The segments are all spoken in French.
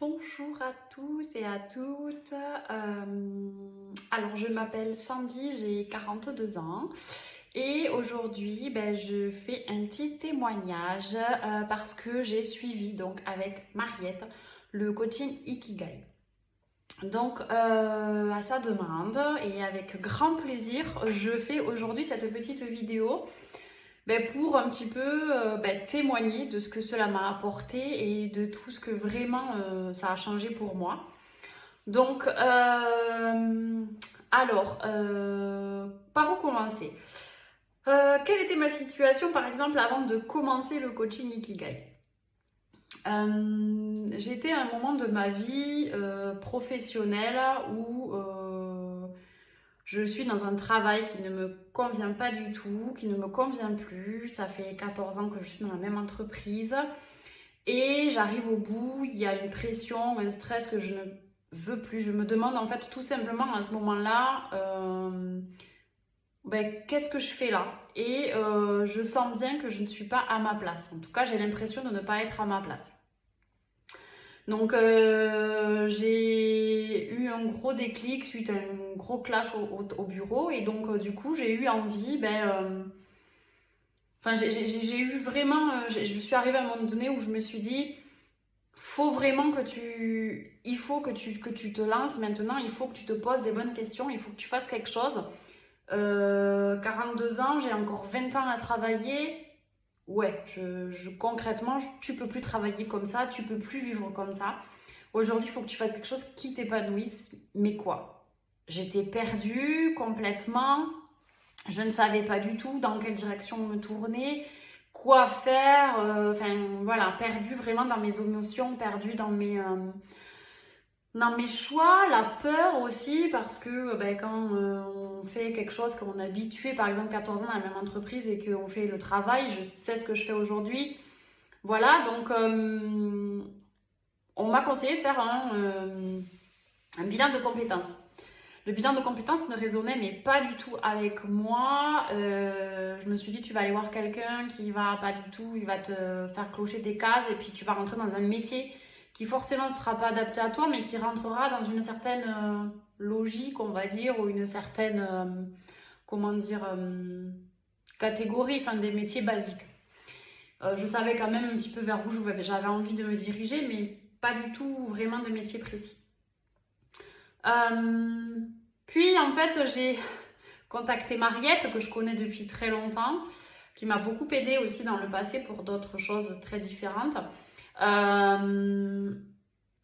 Bonjour à tous et à toutes. Alors, je m'appelle Sandy, j'ai 42 ans et aujourd'hui, je fais un petit témoignage parce que j'ai suivi donc avec Mariette le coaching Ikigai. Donc, à sa demande et avec grand plaisir, je fais aujourd'hui cette petite vidéo pour un petit peu témoigner de ce que cela m'a apporté et de tout ce que vraiment ça a changé pour moi. Donc, par où commencer? Quelle était ma situation par exemple avant de commencer le coaching Ikigai? J'étais à un moment de ma vie professionnelle où je suis dans un travail qui ne me convient pas du tout, qui ne me convient plus. Ça fait 14 ans que je suis dans la même entreprise et j'arrive au bout. Il y a une pression, un stress que je ne veux plus. Je me demande en fait tout simplement à ce moment-là, qu'est-ce que je fais là? Et je sens bien que je ne suis pas à ma place. En tout cas, j'ai l'impression de ne pas être à ma place. Donc j'ai eu un gros déclic suite à un gros clash au bureau et donc du coup j'ai eu envie, j'ai eu vraiment, je suis arrivée à un moment donné où je me suis dit, il faut que tu te lances maintenant, il faut que tu te poses des bonnes questions, il faut que tu fasses quelque chose. 42 ans, j'ai encore 20 ans à travailler. Ouais, concrètement, tu peux plus travailler comme ça, tu peux plus vivre comme ça. Aujourd'hui, il faut que tu fasses quelque chose qui t'épanouisse. Mais quoi? J'étais perdue complètement. Je ne savais pas du tout dans quelle direction me tourner, quoi faire. Voilà, perdue vraiment dans mes émotions, perdue dans mes choix, la peur aussi, parce que quand on fait quelque chose, quand on est habitué, par exemple 14 ans dans la même entreprise et qu'on fait le travail, je sais ce que je fais aujourd'hui. Voilà, donc on m'a conseillé de faire un bilan de compétences. Le bilan de compétences ne résonnait mais pas du tout avec moi. Je me suis dit, tu vas aller voir quelqu'un qui va pas du tout, il va te faire clocher des cases et puis tu vas rentrer dans un métier qui forcément ne sera pas adapté à toi mais qui rentrera dans une certaine logique, on va dire, ou une certaine, catégorie, enfin des métiers basiques. Je savais quand même un petit peu vers où j'avais envie de me diriger, mais pas du tout vraiment de métier précis. Puis en fait, j'ai contacté Mariette, que je connais depuis très longtemps, qui m'a beaucoup aidée aussi dans le passé pour d'autres choses très différentes.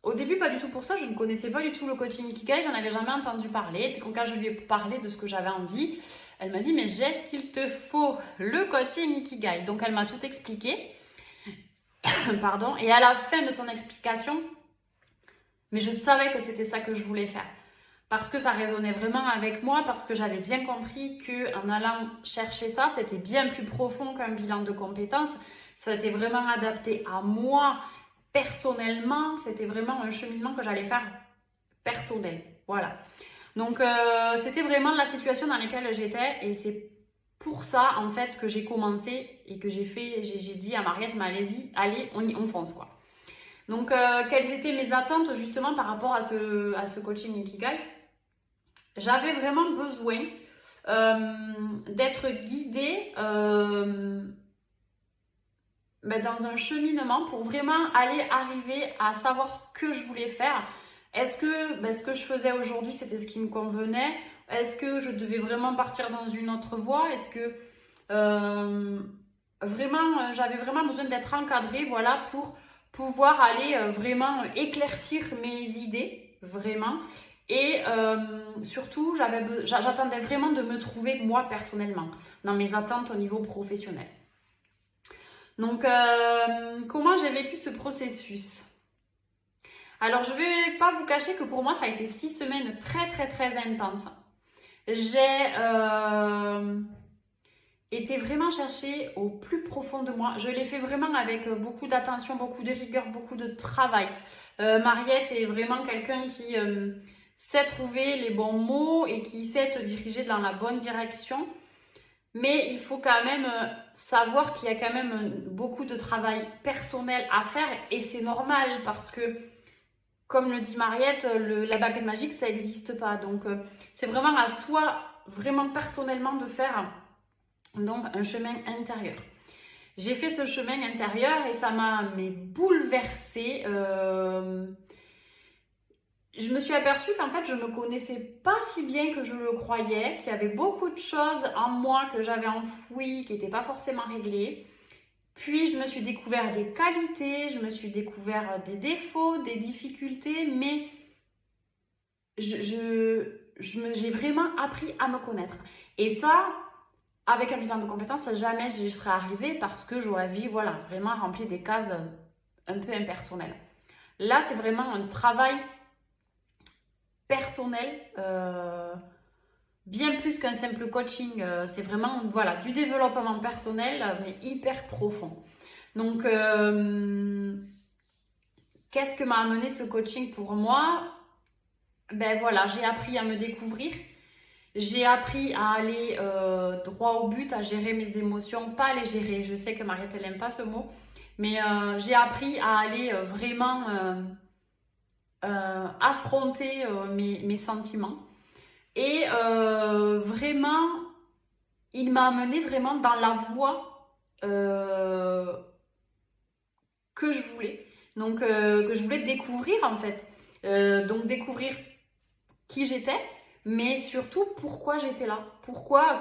Au début, pas du tout pour ça, je ne connaissais pas du tout le coaching Ikigai, j'en avais jamais entendu parler. Quand je lui ai parlé de ce que j'avais envie, elle m'a dit, mais Jess, qu'il te faut le coaching Ikigai. Donc elle m'a tout expliqué. Pardon. Et à la fin de son explication, mais je savais que c'était ça que je voulais faire. Parce que ça résonnait vraiment avec moi, parce que j'avais bien compris qu'en allant chercher ça, c'était bien plus profond qu'un bilan de compétences. Ça était vraiment adapté à moi, personnellement. C'était vraiment un cheminement que j'allais faire personnel. Voilà. Donc, c'était vraiment la situation dans laquelle j'étais. Et c'est pour ça, en fait, que j'ai commencé et que j'ai dit à Mariette, mais allez, on fonce, quoi. Donc, quelles étaient mes attentes justement par rapport à ce coaching Ikigai? J'avais vraiment besoin d'être guidée dans un cheminement pour vraiment arriver à savoir ce que je voulais faire. Est-ce que ce que je faisais aujourd'hui, c'était ce qui me convenait? Est-ce que je devais vraiment partir dans une autre voie? Est-ce que j'avais vraiment besoin d'être encadrée, voilà, pour pouvoir aller vraiment éclaircir mes idées, vraiment. Et surtout, j'attendais vraiment de me trouver moi personnellement dans mes attentes au niveau professionnel. Donc, comment j'ai vécu ce processus? Alors, je ne vais pas vous cacher que pour moi, ça a été 6 semaines très, très, très intenses. J'ai été vraiment chercher au plus profond de moi. Je l'ai fait vraiment avec beaucoup d'attention, beaucoup de rigueur, beaucoup de travail. Mariette est vraiment quelqu'un qui sait trouver les bons mots et qui sait te diriger dans la bonne direction. Mais il faut quand même savoir qu'il y a quand même beaucoup de travail personnel à faire et c'est normal parce que comme le dit Mariette, la baguette magique, ça n'existe pas. Donc, c'est vraiment à soi, vraiment personnellement, de faire donc un chemin intérieur. J'ai fait ce chemin intérieur et ça m'a bouleversée. Je me suis aperçue qu'en fait, je ne me connaissais pas si bien que je le croyais, qu'il y avait beaucoup de choses en moi que j'avais enfouies, qui n'étaient pas forcément réglées. Puis, je me suis découvert des qualités, je me suis découvert des défauts, des difficultés, mais j'ai vraiment appris à me connaître. Et ça, avec un bilan de compétences, jamais j'y serais arrivée parce que j'aurais vraiment rempli des cases un peu impersonnelles. Là, c'est vraiment un travail personnel, bien plus qu'un simple coaching. C'est vraiment du développement personnel, mais hyper profond. Donc, qu'est-ce que m'a amené ce coaching pour moi? J'ai appris à me découvrir. J'ai appris à aller droit au but, à gérer mes émotions, pas à les gérer. Je sais que Mariette, elle n'aime pas ce mot, mais j'ai appris à aller vraiment affronter mes sentiments. Et vraiment, il m'a amené vraiment dans la voie que je voulais. Donc, que je voulais découvrir en fait. Donc, découvrir qui j'étais, mais surtout pourquoi j'étais là.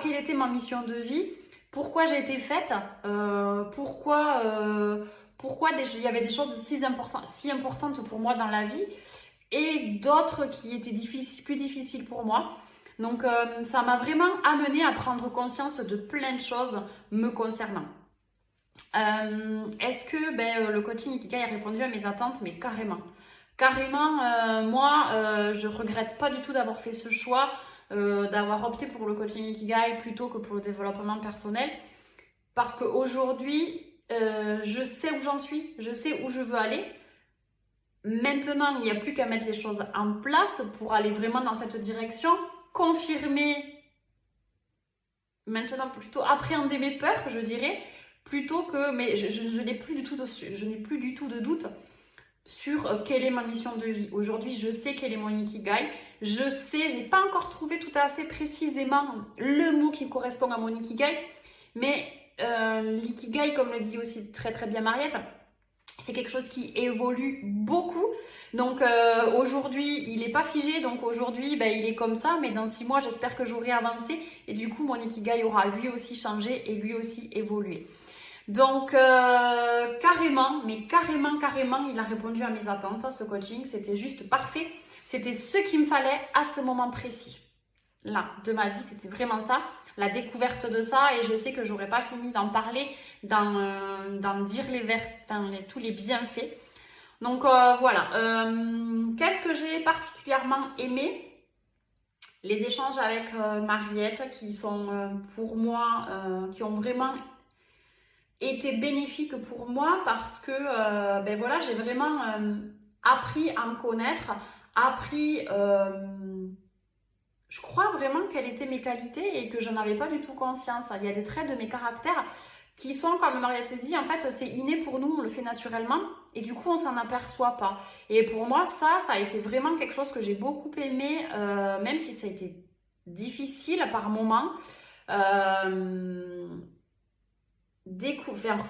Quelle était ma mission de vie, pourquoi j'ai été faite, pourquoi il y avait des choses si importantes pour moi dans la vie et d'autres qui étaient plus difficiles pour moi. Donc, ça m'a vraiment amené à prendre conscience de plein de choses me concernant. Est-ce que le coaching Ikigai a répondu à mes attentes? Mais carrément. Moi, je regrette pas du tout d'avoir fait ce choix, d'avoir opté pour le coaching Ikigai plutôt que pour le développement personnel. Parce qu'aujourd'hui, je sais où j'en suis, je sais où je veux aller. Maintenant, il n'y a plus qu'à mettre les choses en place pour aller vraiment dans cette direction, confirmer, maintenant plutôt appréhender mes peurs, je dirais, plutôt que, mais je n'ai plus du tout de doute sur quelle est ma mission de vie. Aujourd'hui, je sais quel est mon Ikigai. J'ai pas encore trouvé tout à fait précisément le mot qui correspond à mon Ikigai, mais l'Ikigai, comme le dit aussi très très bien Mariette, c'est quelque chose qui évolue beaucoup. Donc aujourd'hui, il n'est pas figé. Donc aujourd'hui, il est comme ça. Mais dans 6 mois, j'espère que j'aurai avancé. Et du coup, mon Ikigai aura lui aussi changé et lui aussi évolué. Donc carrément, il a répondu à mes attentes. Ce coaching, c'était juste parfait. C'était ce qu'il me fallait à ce moment précis. Là, de ma vie, c'était vraiment ça. La découverte de ça, et je sais que j'aurais pas fini d'en parler, d'en dire tous les bienfaits. Donc voilà. Qu'est-ce que j'ai particulièrement aimé? Les échanges avec Mariette qui sont pour moi, qui ont vraiment été bénéfiques pour moi parce que j'ai vraiment appris à me connaître, je crois vraiment quelles étaient mes qualités et que je n'avais pas du tout conscience. Il y a des traits de mes caractères qui sont, comme Mariette dit, en fait, c'est inné pour nous, on le fait naturellement et du coup, on s'en aperçoit pas. Et pour moi, ça a été vraiment quelque chose que j'ai beaucoup aimé, même si ça a été difficile par moments.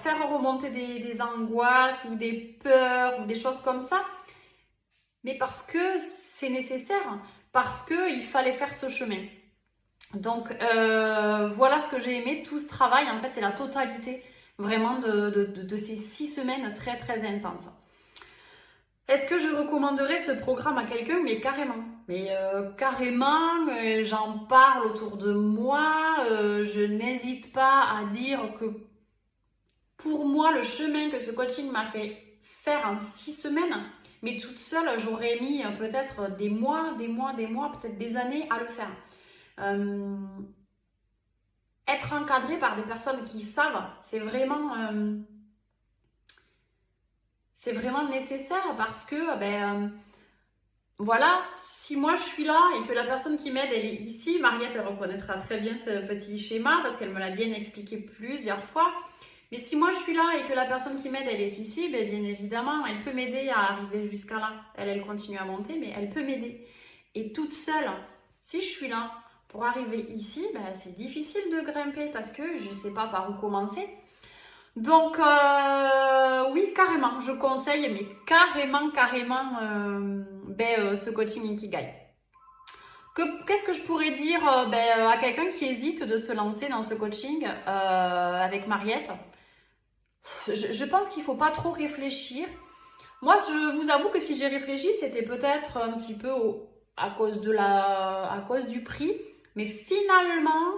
Faire remonter des angoisses ou des peurs ou des choses comme ça, mais parce que c'est nécessaire. Parce qu'il fallait faire ce chemin. Donc, voilà ce que j'ai aimé. Tout ce travail, en fait, c'est la totalité vraiment de ces 6 semaines très, très intenses. Est-ce que je recommanderais ce programme à quelqu'un? Mais carrément. J'en parle autour de moi. Je n'hésite pas à dire que pour moi, le chemin que ce coaching m'a fait faire en 6 semaines, mais toute seule, j'aurais mis peut-être des mois, peut-être des années à le faire. Être encadré par des personnes qui savent, c'est vraiment nécessaire parce que, si moi je suis là et que la personne qui m'aide, elle est ici, Mariette, elle reconnaîtra très bien ce petit schéma parce qu'elle me l'a bien expliqué plusieurs fois. Mais si moi je suis là et que la personne qui m'aide, elle est ici, ben, bien évidemment, elle peut m'aider à arriver jusqu'à là. Elle continue à monter, mais elle peut m'aider. Et toute seule, si je suis là pour arriver ici, ben, c'est difficile de grimper parce que je ne sais pas par où commencer. Donc, oui, carrément, je conseille, mais carrément, ce coaching Ikigai. Qu'est-ce que je pourrais dire à quelqu'un qui hésite de se lancer dans ce coaching avec Mariette? Je pense qu'il ne faut pas trop réfléchir. Moi, je vous avoue que si j'ai réfléchi, c'était peut-être un petit peu à cause du prix. Mais finalement,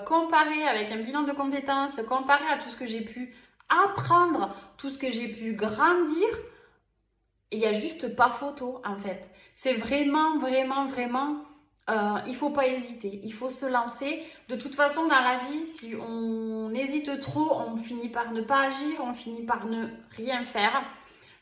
comparé avec un bilan de compétences, comparé à tout ce que j'ai pu apprendre, tout ce que j'ai pu grandir, il n'y a juste pas photo en fait. C'est vraiment, il faut pas hésiter, il faut se lancer. De toute façon, dans la vie, si on hésite trop, on finit par ne pas agir, on finit par ne rien faire.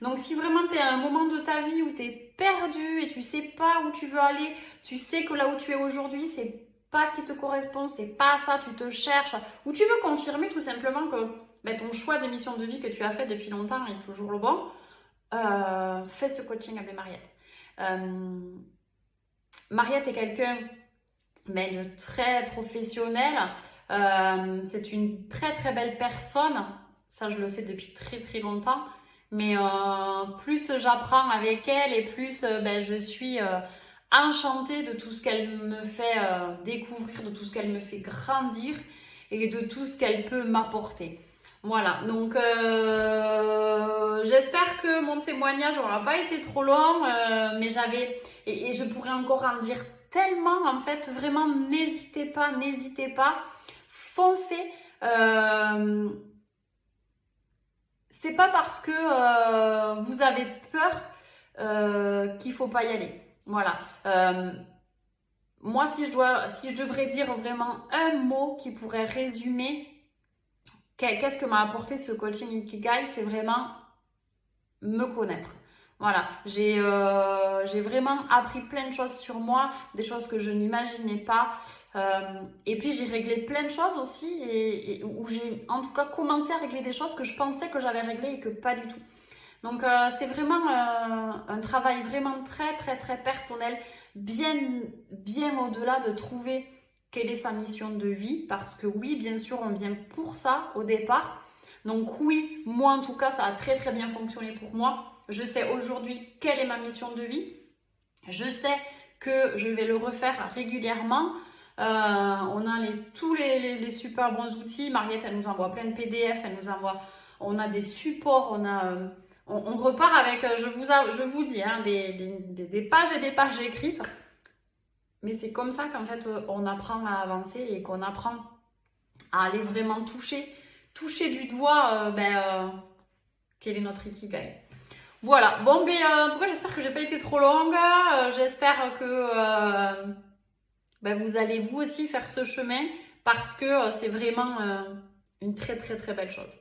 Donc si vraiment tu es à un moment de ta vie où tu es perdu et tu sais pas où tu veux aller, tu sais que là où tu es aujourd'hui, c'est pas ce qui te correspond, c'est pas ça, tu te cherches, ou tu veux confirmer tout simplement que ton choix de mission de vie que tu as fait depuis longtemps est toujours le bon, fais ce coaching avec Mariette. Mariette est quelqu'un de très professionnel, c'est une très belle personne, ça je le sais depuis très longtemps. Mais plus j'apprends avec elle et plus je suis enchantée de tout ce qu'elle me fait découvrir, de tout ce qu'elle me fait grandir et de tout ce qu'elle peut m'apporter. Voilà, donc j'espère que mon témoignage n'aura pas été trop long, mais et je pourrais encore en dire tellement en fait, vraiment n'hésitez pas, foncez. C'est pas parce que vous avez peur qu'il faut pas y aller. Voilà. Moi, si je devrais dire vraiment un mot qui pourrait résumer qu'est-ce que m'a apporté ce coaching Ikigai, c'est vraiment me connaître. Voilà, j'ai vraiment appris plein de choses sur moi, des choses que je n'imaginais pas. Et puis j'ai réglé plein de choses aussi, et où j'ai en tout cas commencé à régler des choses que je pensais que j'avais réglées et que pas du tout. Donc c'est vraiment un travail vraiment très personnel, bien au-delà de trouver quelle est sa mission de vie, parce que oui, bien sûr, on vient pour ça au départ. Donc oui, moi en tout cas, ça a très bien fonctionné pour moi. Je sais aujourd'hui quelle est ma mission de vie. Je sais que je vais le refaire régulièrement. On a tous les super bons outils. Mariette, elle nous envoie plein de PDF, on a des supports, on repart avec, je vous dis, hein, des pages et des pages écrites. Mais c'est comme ça qu'en fait, on apprend à avancer et qu'on apprend à aller vraiment toucher du doigt quel est notre Ikigai. Voilà, bon, en tout cas, j'espère que j'ai pas été trop longue. J'espère que vous allez vous aussi faire ce chemin parce que c'est vraiment une très belle chose.